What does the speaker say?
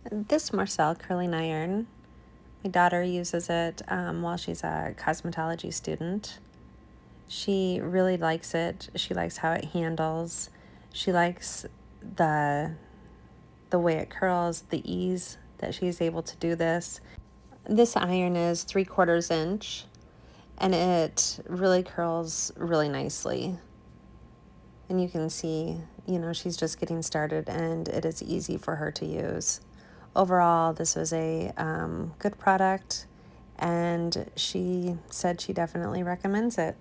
This Marcel curling iron, my daughter uses it while she's a cosmetology student. She really likes it. She likes how it handles. She likes the way it curls, the ease that she's able to do this. This iron is 3/4 inch and it really curls really nicely. And you can see, she's just getting started and it is easy for her to use. Overall, this was a good product, and she said she definitely recommends it.